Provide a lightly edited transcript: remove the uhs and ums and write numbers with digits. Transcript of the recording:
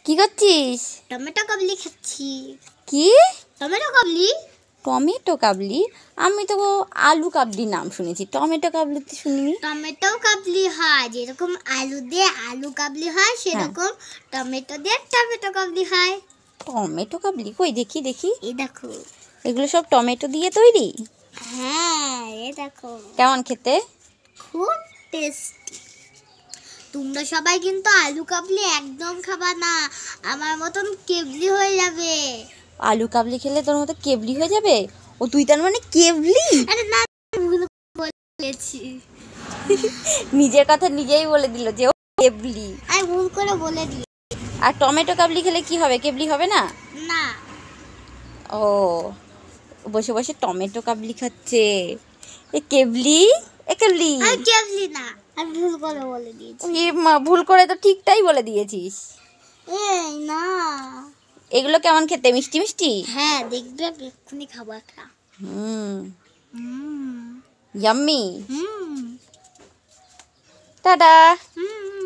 কি করছিস? টমেটো কাবলি খাচ্ছি। কি টমেটো কাবলি? টমেটো কাবলি? আমি তো আলু কাবলি নাম শুনেছি, টমেটো কাবলি তো শুনিনি। টমেটো কাবলি হয় যেরকম আলু দিয়ে আলু কাবলি হয় সেরকম টমেটো দিয়ে টমেটো কাবলি হয়। টমেটো কাবলি কই দেখি দেখি। এই দেখো, এগুলো সব টমেটো দিয়ে তৈরি? হ্যাঁ এই দেখো, কেমন খেতে? খুব টেস্টি। তোমরা সবাই কিন্তু আলু কাবলি একদম খাবা না, আমার মতন কেবলি হয়ে যাবে। আলু কাবলি খেলে তোর মতো কেবলি হয়ে যাবে? ও তুই তার মানে কেবলি? আরে না, ভুল বলেছি। নিজের কথা নিজেই বলে দিল যে ও কেবলি। আমি ভুল করে বলে দিই। আর টমেটো কাবলি খেলে কি হবে, কেবলি হবে না? না। ও বসে বসে টমেটো কাবলি খাচ্ছে, এ কেবলি? এ কেবলি? আমি কেবলি না, আমি ভুল করে বলে দিয়েছি। এ মা, ভুল করে তো ঠিকটাই বলে দিয়েছিস। এই না। এগুলো কেমন খেতে, মিষ্টি মিষ্টি? হ্যাঁ দেখবে, এক্ষুনি খাবো একটা। ইয়াম্মি। হুম। টাটা। হুম।